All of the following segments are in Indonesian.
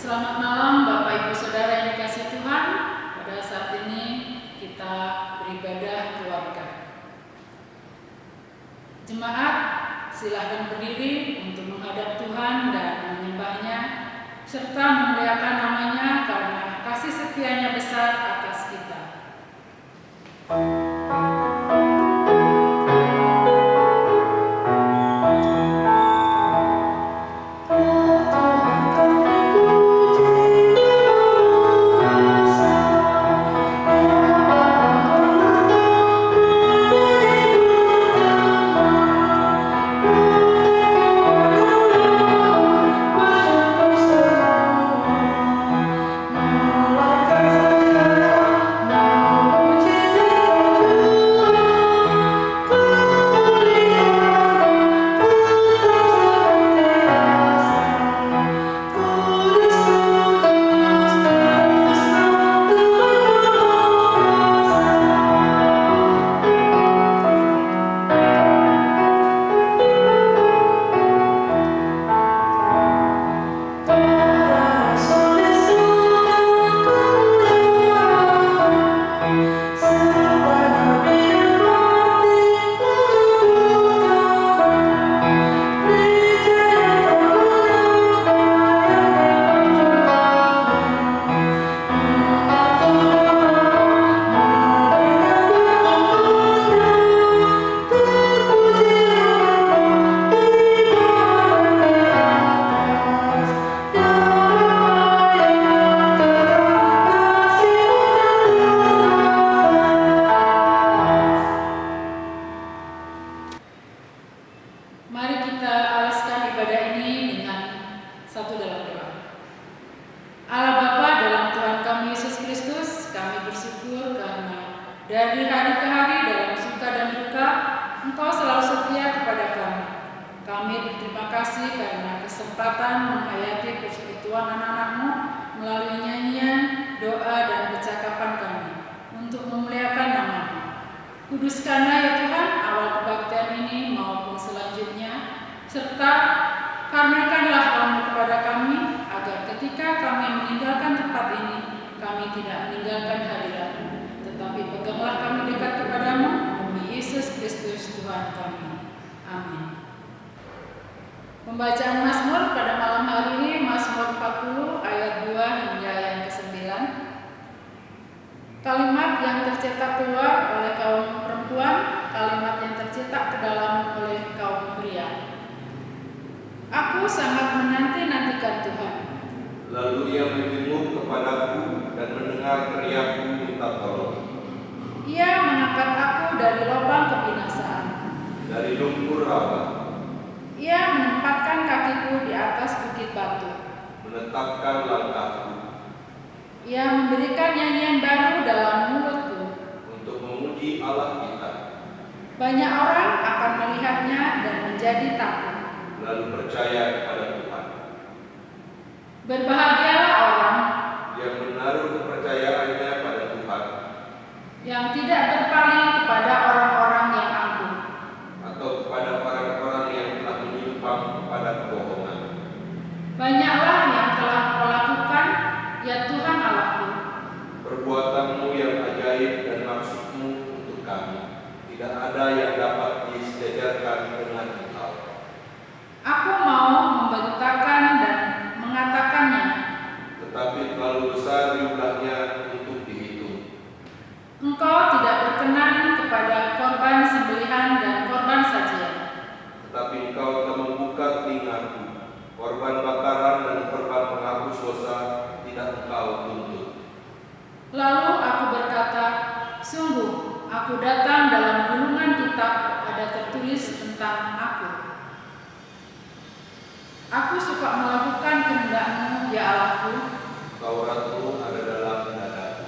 Selamat malam Bapak Ibu Saudara yang dikasihi Tuhan. Pada saat ini kita beribadah keluarga. Jemaat, silakan berdiri untuk menghadap Tuhan dan menyembahnya, serta memuliakan namanya karena kasih setianya besar atas kita. Mari kita alaskan ibadah ini dengan satu dalam doa. Allah Bapa dalam Tuhan kami Yesus Kristus, kami bersyukur karena dari hari ke hari dalam suka dan duka Engkau selalu setia kepada kami. Kami berterima kasih karena kesempatan menghayati persekutuan anak-anak-Mu melalui nyanyian, doa, dan percakapan kami untuk memuliakan nama-Mu. Kuduskanlah ya Tuhan awal kebaktian ini maupun selanjutnya, serta karuniakanlah Roh-Mu kepada kami, agar ketika kami meninggalkan tempat ini, kami tidak meninggalkan hadirat-Mu, tetapi peganglah kami dekat kepadamu, demi Yesus Kristus Tuhan kami. Amin. Pembacaan Mazmur pada malam hari ini, Mazmur 40 ayat 2 hingga yang ke-9. Kalimat yang tercetak keluar oleh kaum perempuan, kalimat yang tercetak ke dalam oleh kaum pria. Aku sangat menanti-nantikan Tuhan. Lalu Ia menjenguk kepadaku dan mendengar teriakku minta tolong. Ia mengangkat aku dari lubang kebinasaan, dari lumpur rawa. Ia menempatkan kakiku di atas bukit batu, menetapkan langkahku. Ia memberikan nyanyian baru dalam mulutku, untuk memuji Allah kita. Banyak orang akan melihatnya dan menjadi takut, lalu percaya kepada Tuhan. Berbahagialah orang yang menaruh kepercayaannya pada Tuhan, yang tidak berpaling kepada orang-orang yang angkuh, atau kepada orang-orang yang telah menyimpang kepada kebohongan. Banyaklah yang telah Kau lakukan, ya Tuhan Allahku. Perbuatanmu yang ajaib dan maksudmu untuk kami, tidak ada yang dapat disejajarkan dengan Engkau. Aku mau memberitakan dan mengatakannya, tetapi terlalu besar jumlahnya untuk dihitung. Engkau tidak berkenan kepada korban sembelihan dan korban sajian. Tetapi Engkau telah membuka telingaku, korban bakaran dan korban penghapus dosa tidak Engkau tuntut. Lalu aku berkata, sungguh aku datang dalam gulungan kitab ada tertulis tentang aku. Aku suka melakukan kehendak-Mu, ya Allahku. Taurat-Mu ada dalam dadaku.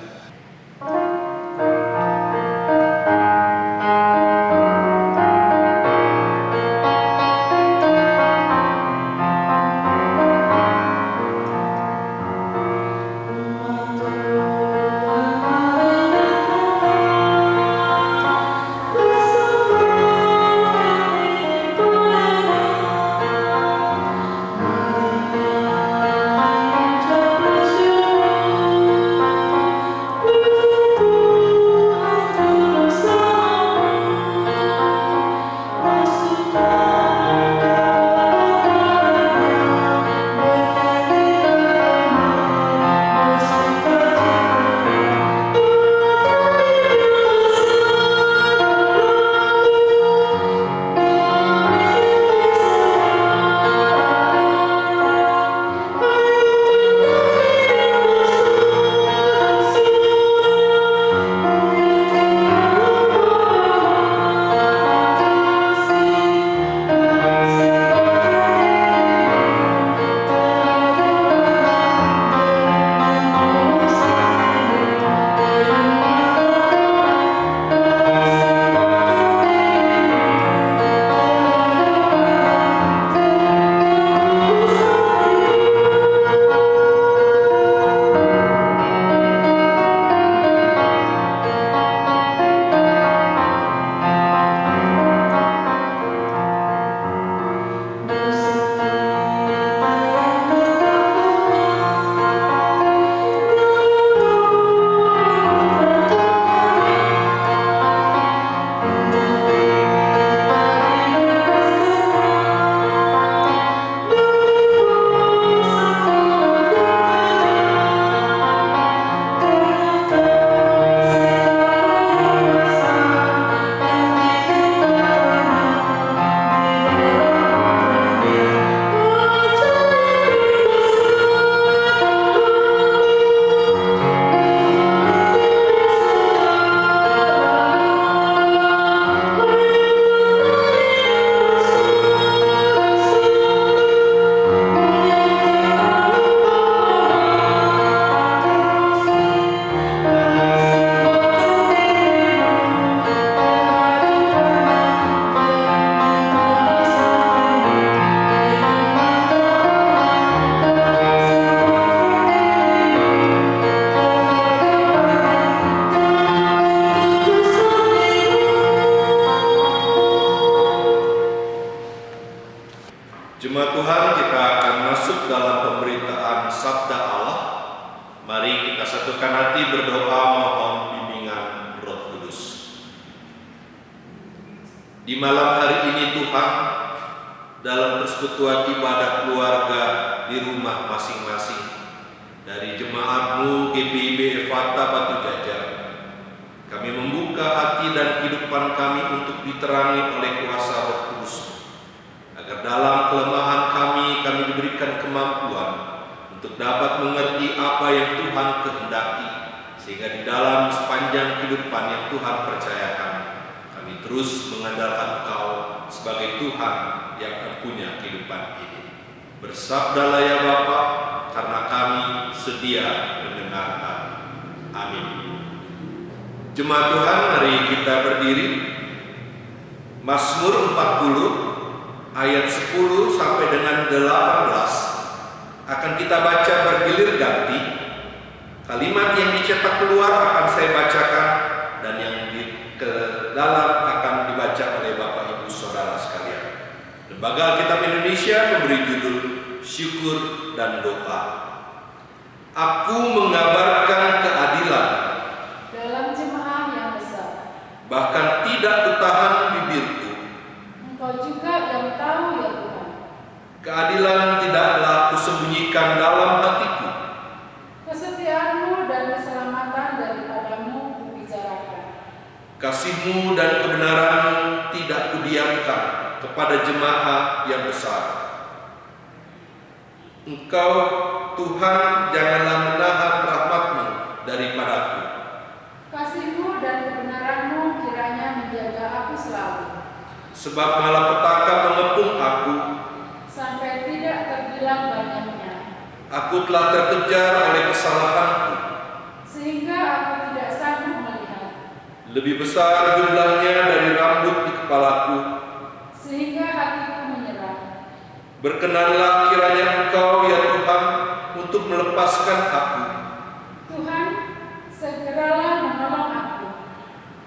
bersuka hati berdoa mohon bimbingan Roh Kudus. Di malam hari ini Tuhan, dalam persekutuan ibadah keluarga di rumah masing-masing dari jemaat-Mu GPIB Efata Batu Jajar, kami membuka hati dan kehidupan kami untuk diterangi oleh kuasa Roh Kudus, agar dalam kelemahan kami diberikan kemampuan untuk dapat mengerti apa yang Tuhan kehendaki, sehingga di dalam sepanjang kehidupan yang Tuhan percayakan, kami terus mengandalkan Engkau sebagai Tuhan yang punya kehidupan ini. Bersabdalah ya Bapa, karena kami sedia mendengarkan. Amin. Jemaat Tuhan, mari kita berdiri. Mazmur 40 ayat 10 sampai dengan 18 akan kita baca bergilir ganti. Kalimat yang dicetak keluar akan saya bacakan, dan yang ke dalam akan dibaca oleh Bapak Ibu Saudara sekalian. Lembaga Alkitab Indonesia memberi judul Syukur dan Doa. Aku mengabarkan keadilan dalam jemaah yang besar. Bahkan tidak kutahan bibirku. Engkau juga yang tahu ya Tuhan. Keadilan tidaklah kusembunyikan dalam hatiku. Kesetiaan-Mu dan keselamatan daripadamu kubicarakan. Kasih-Mu dan kebenaran-Mu tidak kudiamkan kepada jemaah yang besar. Engkau Tuhan janganlah menahan rahmat-Mu daripadaku. Kasih-Mu dan kebenaran-Mu kiranya menjaga aku selalu. Sebab malapetaka mengepung aku. Sampai tidak terbilang banyaknya. Aku telah terkejar oleh kesalahanku. Sehingga aku tidak sanggup melihat. Lebih besar jumlahnya dari rambut di kepalaku. Sehingga hatiku menyerah. Berkenanlah kiranya Engkau ya Tuhan untuk melepaskan aku. Tuhan, segeralah menolong aku.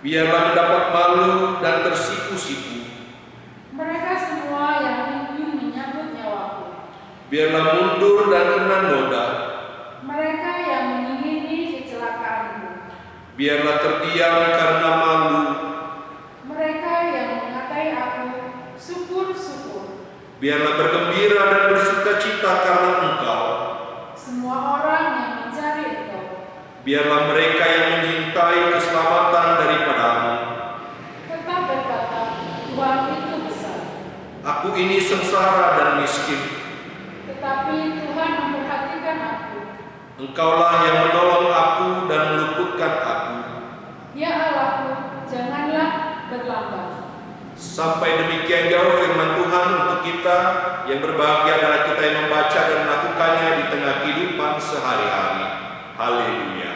Biarlah mendapat malu dan tersipu-sipu. Mereka semua yang ingin menyambut nyawaku. Biarlah mundur dan kena noda. Mereka yang mengingini kecelakaanku. Biarlah terdiam karena malu. Mereka yang mengatai aku, syukur-syukur. Biarlah bergembira dan bersukacita karena Engkau. Semua orang yang mencari Engkau. Biarlah mereka yang mencintai keselamatan daripadamu. Tetap berkata, Tuhan itu besar. Aku ini sengsara dan miskin. Tetapi Tuhan memperhatikan aku. Engkaulah yang menolong aku dan meluputkan aku. Ya Allahku, janganlah berlambat. Sampai demikian jauh firman Tuhan untuk kita. Yang berbahagia adalah kita yang membaca dan melakukannya di tengah kehidupan sehari-hari. Haleluya.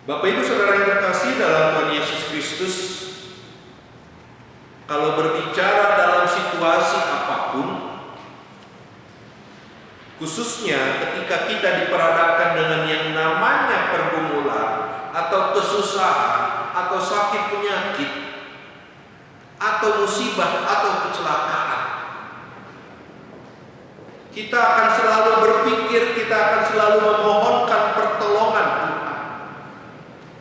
Bapak Ibu Saudara yang terkasih dalam Tuhan Yesus Kristus, kalau berbicara dalam situasi apapun, khususnya ketika kita diperhadapkan dengan yang namanya pergumulan atau kesusahan atau sakit penyakit atau musibah atau kecelakaan, kita akan selalu berpikir, kita akan selalu memohonkan pertolongan Tuhan.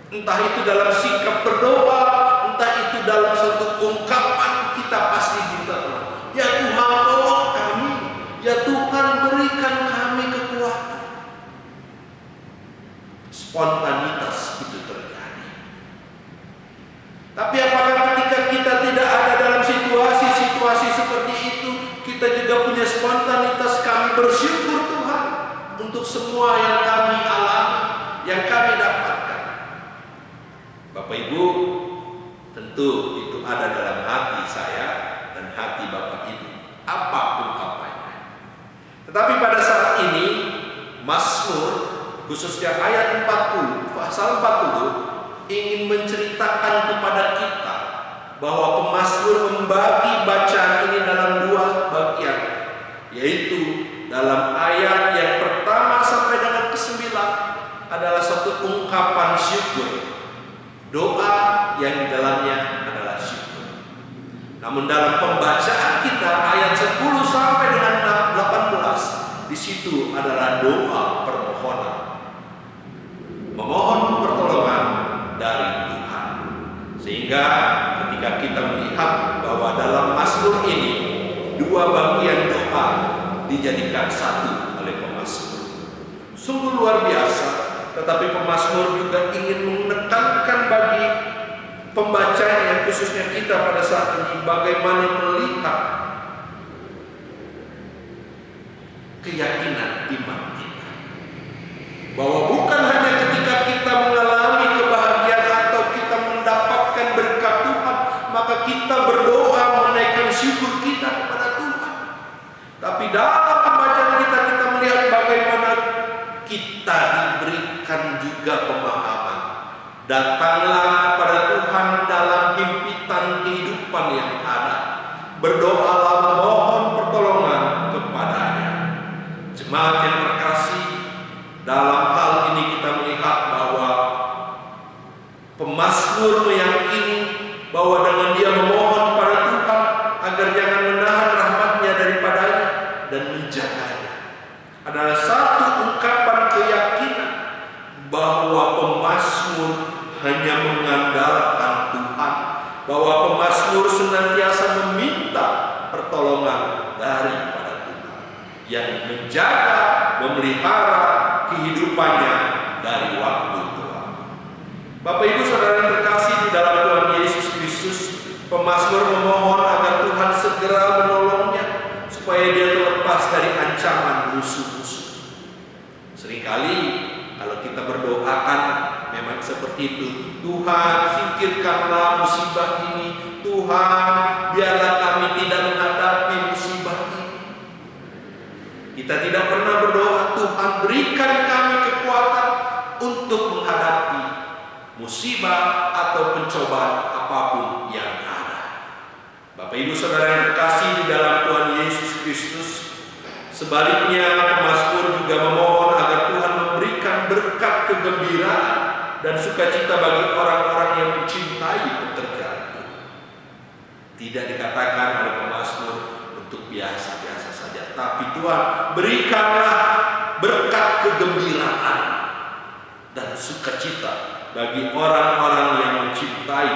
Entah itu dalam sikap berdoa, entah itu dalam suatu ungkapan, kita pasti minta tolong. Ya Tuhan, tolong kami. Ya Tuhan, berikan kami kekuatan. Spontanitas itu terjadi. Tapi apakah ketika kita tidak ada dalam situasi-situasi seperti itu, kita juga punya spontanitas kami bersyukur Tuhan untuk semua yang kami alami, yang kami dapatkan? Bapak Ibu, tentu itu ada dalam hati saya dan hati Bapak Ibu, apapun apanya. Tetapi pada saat ini Mazmur, khususnya ayat 40, pasal 40, ingin menceritakan kepada kita bahwa pemazmur membagi bacaan ini dalam dua bagian, yaitu dalam ayat yang pertama sampai dengan ke-9 adalah satu ungkapan syukur. Doa yang di dalamnya adalah syukur. Namun dalam pembacaan kita ayat 10 sampai dengan 18, di situ adalah doa permohonan. Memohon pertolongan dari Tuhan. Sehingga ketika kita melihat bahwa dalam Mazmur ini dua bagian doa dijadikan satu oleh pemazmur. Sungguh luar biasa, tetapi pemazmur juga ingin menekankan bagi pembacanya, khususnya kita pada saat ini, bagaimana melihat keyakinan iman kita. Bahwa bukan hanya ketika kita mengalami kebahagiaan atau kita mendapatkan berkat Tuhan, maka kita berdoa menaikkan syukur kita kepada Tuhan. Tapi dalam pembacaan kita melihat bagaimana kita diberikan juga pemahaman. Datanglah kepada Tuhan dalam himpitan kehidupan yang ada. Berdoalah memohon pertolongan kepadanya. Jemaat yang terkasih, dalam hal ini kita melihat bahwa pemazmur meyakini bahwa dengan dia memohon kepada Tuhan agar jangan menahan rahmat-Nya daripadanya dan menjaganya, adalah satu ungkapan keyakinan bahwa pemazmur hanya mengandalkan Tuhan, bahwa pemazmur senantiasa meminta pertolongan daripada Tuhan yang menjaga, memelihara kehidupannya dari waktu ke waktu. Bapak Ibu Saudara yang terkasih di dalam Tuhan Yesus Kristus, pemazmur memohon agar Tuhan segera menolongnya supaya dia terlepas dari ancaman musuh-musuh. Seringkali kalau kita berdoakan memang seperti itu. Tuhan, singkirkanlah musibah ini. Tuhan, biarlah kami tidak menghadapi musibah ini. Kita tidak pernah berdoa, Tuhan berikan kami kekuatan untuk menghadapi musibah atau pencobaan apapun yang ada. Bapak Ibu Saudara yang terkasih di dalam Tuhan Yesus Kristus, sebaliknya pemazmur juga memohon agar Tuhan memberikan berkat kegembiraan dan sukacita bagi orang-orang yang mencintai pekerjaan Tuhan. Tidak dikatakan oleh pemazmur untuk biasa-biasa saja, tapi Tuhan berikanlah berkat kegembiraan dan sukacita bagi orang-orang yang mencintai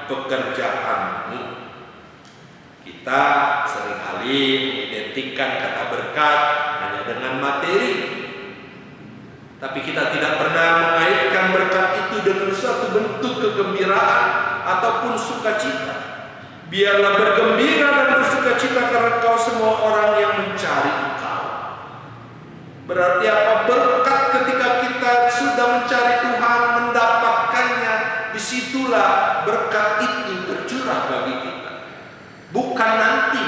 pekerjaan-Mu. Kita seringkali mengidentikan kata berkat hanya dengan materi, tapi kita tidak pernah mengaitkan berkat itu dengan suatu bentuk kegembiraan ataupun sukacita. Biarlah bergembira dan bersukacita karena Engkau semua orang yang mencari Engkau. Berarti apa? Berkat ketika kita sudah mencari Tuhan, mendapatkannya, disitulah berkat itu tercurah bagi kita. Bukan nanti.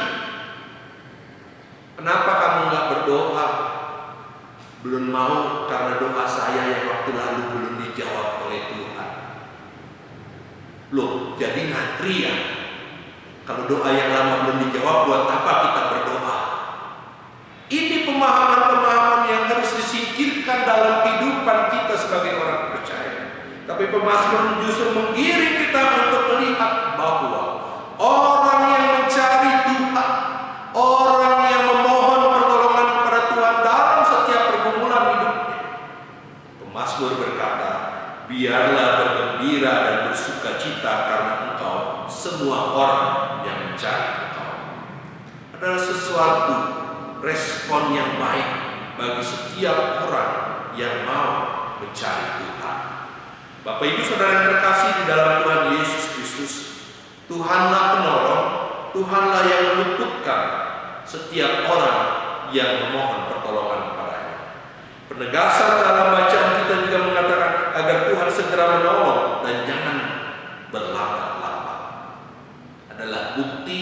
Kenapa kamu nggak berdoa? Belum mau karena doa saya yang waktu lalu belum dijawab oleh Tuhan. Loh, jadi ngantri ya? Kalau doa yang lama belum dijawab, buat apa kita berdoa? Ini pemahaman-pemahaman yang harus disingkirkan dalam kehidupan kita sebagai orang percaya. Tapi pemazmur justru menggiring kita untuk melihat bahwa orang yang mencari Tuhan, orang yang memohon pertolongan kepada Tuhan dalam setiap pergumulan hidupnya, pemazmur berkata, biarlah bergembira dan bersukacita karena Engkau semua orang yang mencari Engkau. Adalah sesuatu respon yang baik bagi setiap orang yang mau mencari Tuhan. Bapak Ibu Saudara yang terkasih di dalam Tuhan Yesus Kristus, Tuhanlah penolong, Tuhanlah yang meluputkan setiap orang yang memohon pertolongan kepadanya. Penegasan dalam bacaan kita juga mengatakan agar Tuhan segera menolong dan jangan berlambat-lambat. Adalah bukti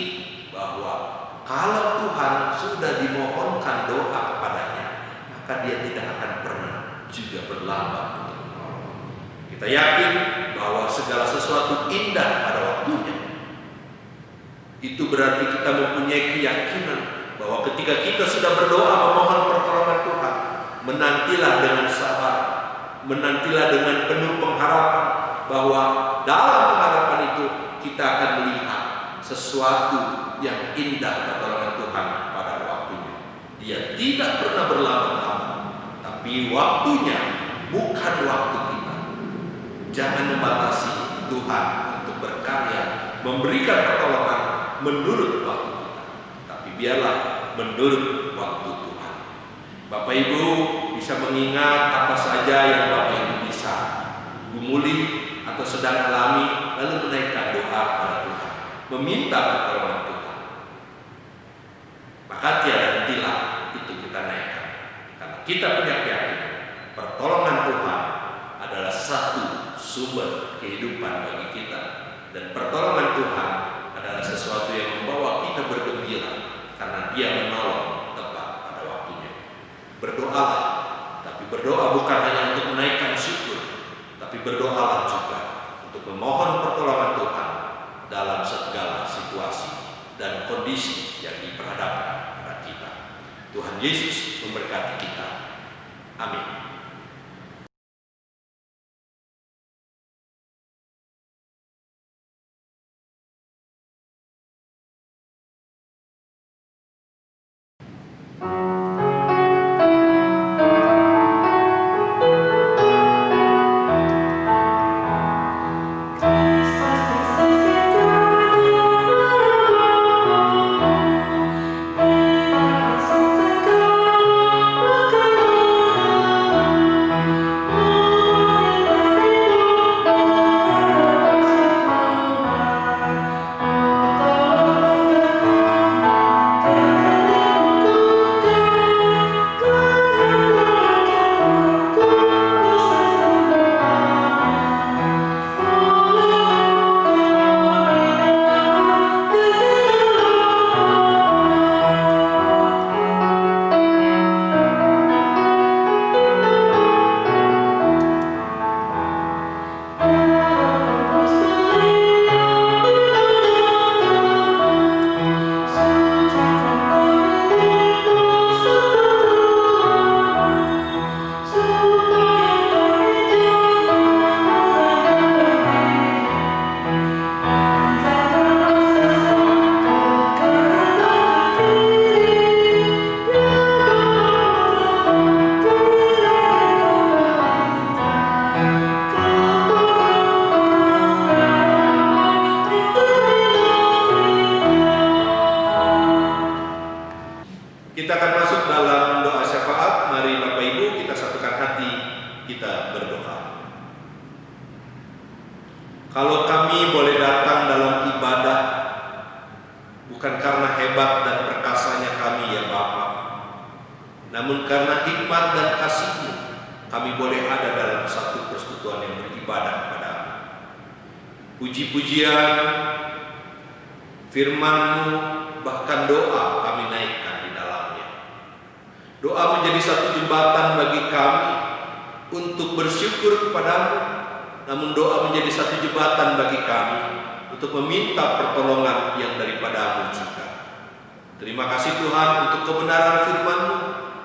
bahwa kalau Tuhan sudah dimohonkan doa kepadanya, maka Dia tidak akan pernah juga berlambat untuk menolong. Kita yakin bahwa segala sesuatu indah pada waktunya. Itu berarti kita mempunyai keyakinan bahwa ketika kita sudah berdoa memohon pertolongan Tuhan, menantilah dengan sabar, menantilah dengan penuh pengharapan, bahwa dalam pengharapan itu kita akan melihat sesuatu yang indah pertolongan Tuhan pada waktunya. Dia tidak pernah berlama-lama, tapi waktunya bukan waktu kita. Jangan membatasi Tuhan untuk berkarya, memberikan pertolongan menurut waktu kita, tapi biarlah menurut waktu Tuhan. Bapak Ibu bisa mengingat apa saja yang Bapak Ibu bisa gumuli atau sedang alami, lalu menaikkan doa kepada Tuhan, meminta pertolongan Tuhan. Maka tiada hentilah itu kita naikkan, karena kita punya keyakinan pertolongan Tuhan adalah satu sumber kehidupan bagi kita, dan pertolongan Tuhan adalah sesuatu yang membawa kita bergembira karena Dia menolong tepat pada waktunya. Berdoalah, tapi berdoa bukan hanya untuk menaikkan syukur, tapi berdoalah juga untuk memohon pertolongan Tuhan dalam segala situasi dan kondisi yang diperhadapkan pada kita. Tuhan Yesus memberkati kita. Amin. Kita akan masuk dalam doa syafaat. Mari Bapak Ibu kita satukan hati, kita berdoa. Kalau kami boleh datang dalam ibadah bukan karena hebat dan perkasanya kami ya Bapa, namun karena hikmat dan kasih-Mu, kami boleh ada dalam satu persekutuan yang beribadah kepada-Mu. Puji-pujian, firman-Mu, bahkan doa kami naikkan. Doa menjadi satu jembatan bagi kami untuk bersyukur kepada-Mu, namun doa menjadi satu jembatan bagi kami untuk meminta pertolongan yang daripada-Mu juga. Terima kasih Tuhan untuk kebenaran firman-Mu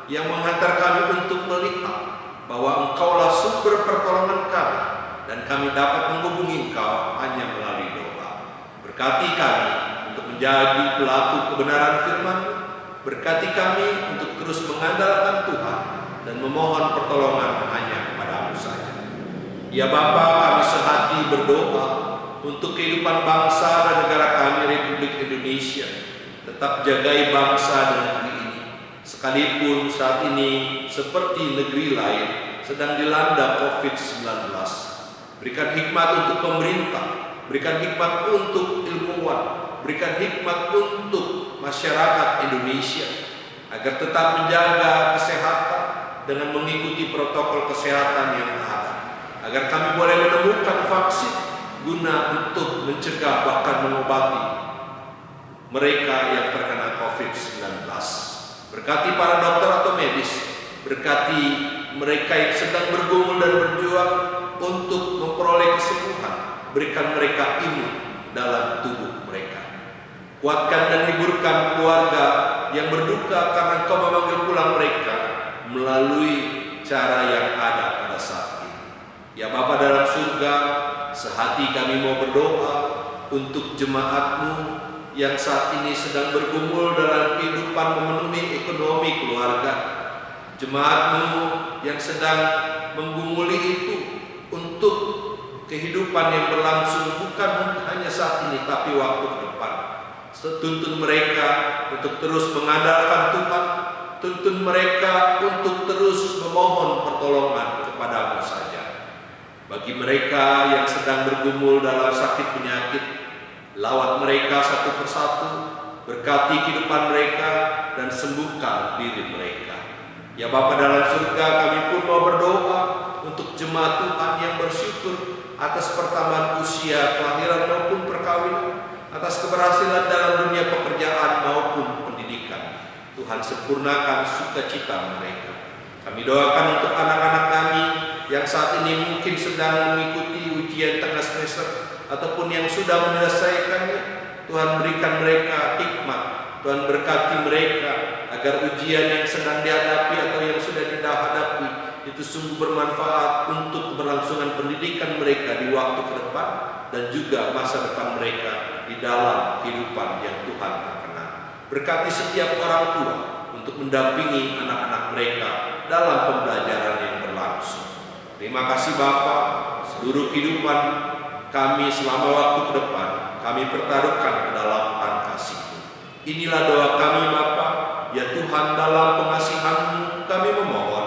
yang menghantar kami untuk melihat bahwa Engkaulah sumber pertolongan kami, dan kami dapat menghubungi Engkau hanya melalui doa. Berkati kami untuk menjadi pelaku kebenaran firman-Mu. Berkati kami untuk terus mengandalkan Tuhan dan memohon pertolongan hanya kepada-Mu saja. Ya Bapa, kami sehati berdoa untuk kehidupan bangsa dan negara kami, Republik Indonesia. Tetap jagai bangsa dan negeri ini, sekalipun saat ini seperti negeri lain sedang dilanda COVID-19. Berikan hikmat untuk pemerintah, berikan hikmat untuk ilmuwan, berikan hikmat untuk masyarakat Indonesia agar tetap menjaga kesehatan dengan mengikuti protokol kesehatan yang ada, agar kami boleh menemukan vaksin guna untuk mencegah bahkan mengobati mereka yang terkena COVID-19. Berkati para dokter atau medis, berkati mereka yang sedang bergumul dan berjuang untuk memperoleh kesembuhan, berikan mereka imun dalam tubuh mereka. Kuatkan dan hiburkan keluarga yang berduka karena Engkau memanggil pulang mereka melalui cara yang ada pada saat ini. Ya Bapa dalam surga, sehati kami mau berdoa untuk jemaat-Mu yang saat ini sedang bergumul dalam kehidupan memenuhi ekonomi keluarga. Jemaat-Mu yang sedang menggumuli itu untuk kehidupan yang berlangsung bukan hanya saat ini tapi waktu ke depan. Tuntun mereka untuk terus mengandalkan Tuhan, tuntun mereka untuk terus memohon pertolongan kepada-Mu saja. Bagi mereka yang sedang bergumul dalam sakit penyakit, lawat mereka satu persatu, berkati kehidupan mereka dan sembuhkan diri mereka. Ya Bapa dalam surga, kami pun mau berdoa untuk jemaat Tuhan yang bersyukur atas pertambahan usia kelahiran maupun perkawinan, atas keberhasilan dalam dunia pekerjaan maupun pendidikan. Tuhan sempurnakan sukacita mereka. Kami doakan untuk anak-anak kami yang saat ini mungkin sedang mengikuti ujian tengah semester ataupun yang sudah menyelesaikannya. Tuhan berikan mereka hikmat, Tuhan berkati mereka agar ujian yang sedang dihadapi atau yang sudah dihadapi itu sungguh bermanfaat untuk keberlangsungan pendidikan mereka di waktu ke depan dan juga masa depan mereka di dalam kehidupan yang Tuhan berkenan. Berkati setiap orang tua untuk mendampingi anak-anak mereka dalam pembelajaran yang berlangsung. Terima kasih Bapa, seluruh kehidupan kami selama waktu ke depan kami pertaruhkan ke dalam tangan kasih-Mu. Inilah doa kami Bapa, ya Tuhan, dalam pengasihan-Mu kami memohon.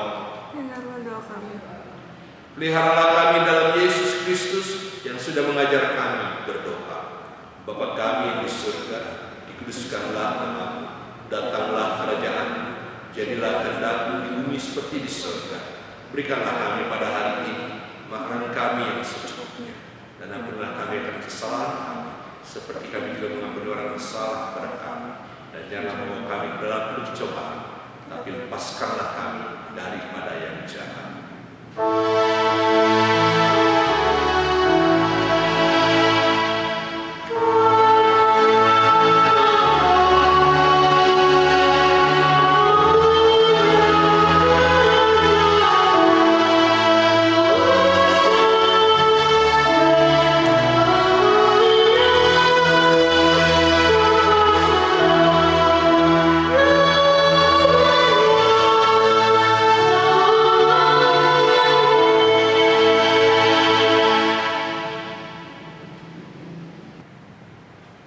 Peliharalah kami dalam Yesus Kristus yang sudah mengajar kami berdoa. Bapa kami yang di surga, dikuduskanlah nama-Mu, datanglah kerajaan-Mu, jadilah kehendak-Mu di bumi seperti di surga. Berikanlah kami pada hari ini makanan kami yang secukupnya, dan ampunilah kami akan kesalahan kami, seperti kami juga mengampuni orang yang bersalah kepada kami. Dan janganlah membawa kami ke dalam pencobaan, tapi lepaskanlah kami daripada yang jahat.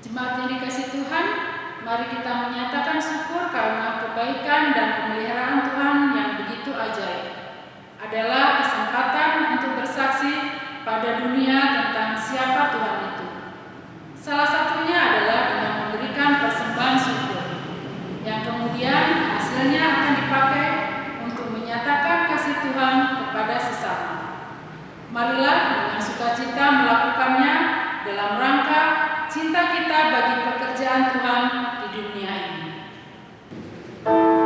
Jemaat yang dikasihi Tuhan, mari kita menyatakan syukur karena kebaikan dan pemeliharaan Tuhan yang begitu ajaib. Adalah kesempatan untuk bersaksi pada dunia tentang siapa Tuhan itu. Salah satunya adalah dengan memberikan persembahan syukur, yang kemudian hasilnya akan dipakai untuk menyatakan kasih Tuhan kepada sesama. Marilah dengan sukacita melakukannya dalam rangka cinta kita bagi pekerjaan Tuhan di dunia ini. Wow.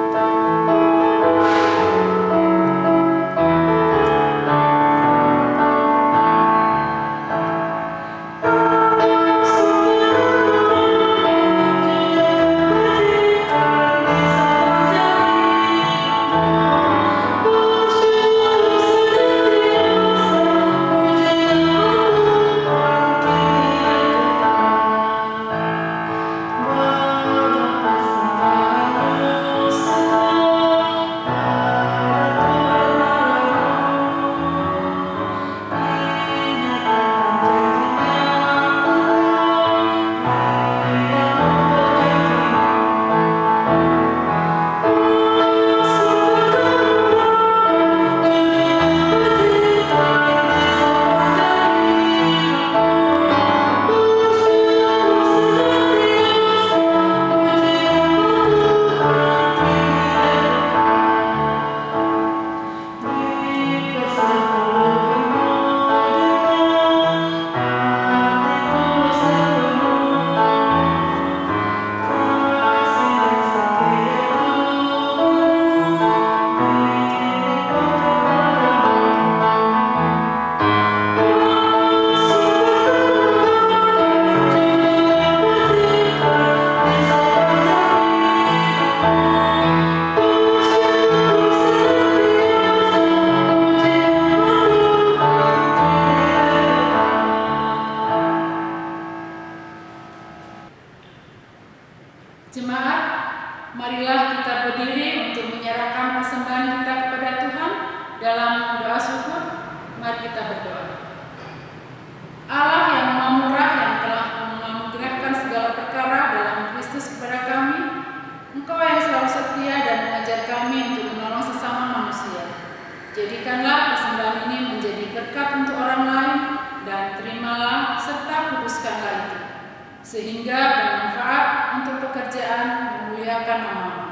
sehingga bermanfaat untuk pekerjaan memuliakan nama-Mu.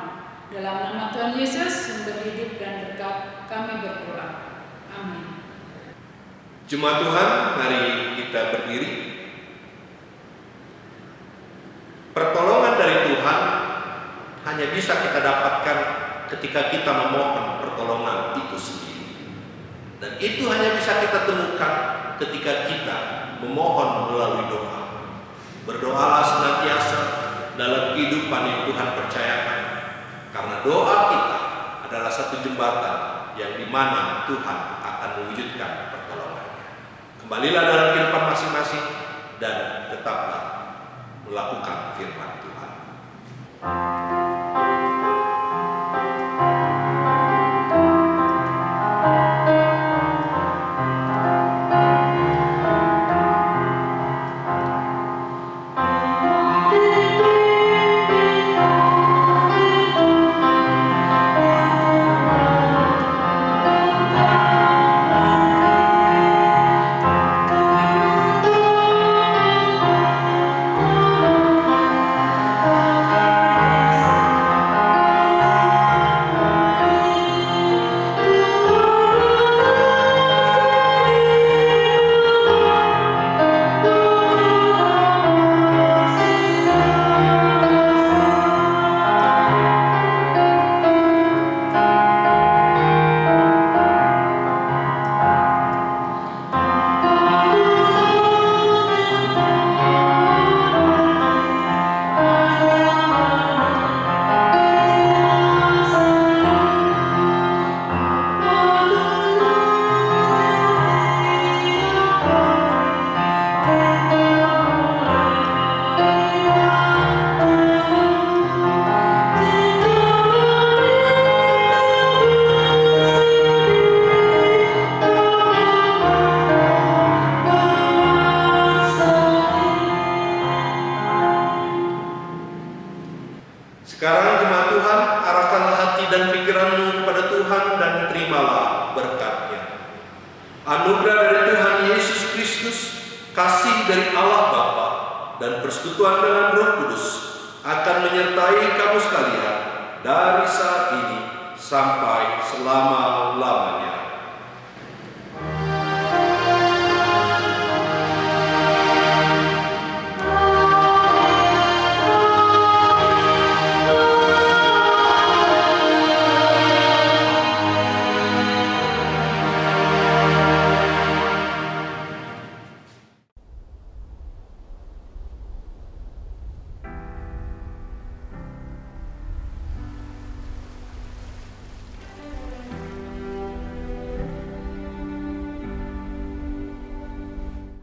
Dalam nama Tuhan Yesus, sumber hidup dan berkat, kami berdoa. Amin. Jemaat Tuhan, mari kita berdiri. Pertolongan dari Tuhan hanya bisa kita dapatkan ketika kita memohon pertolongan itu sendiri. Dan itu hanya bisa kita temukan ketika kita memohon melalui doa. Berdoalah senantiasa dalam kehidupan yang Tuhan percayakan. Karena doa kita adalah satu jembatan yang dimana Tuhan akan mewujudkan pertolongannya. Kembalilah dalam kehidupan masing-masing dan tetaplah melakukan firman Tuhan. Sekarang jemaat Tuhan, arahkanlah hati dan pikiranmu kepada Tuhan dan terimalah berkat-Nya. Anugerah dari Tuhan Yesus Kristus, kasih dari Allah Bapa, dan persekutuan dengan Roh Kudus akan menyertai kamu sekalian dari saat ini sampai selama-lamanya.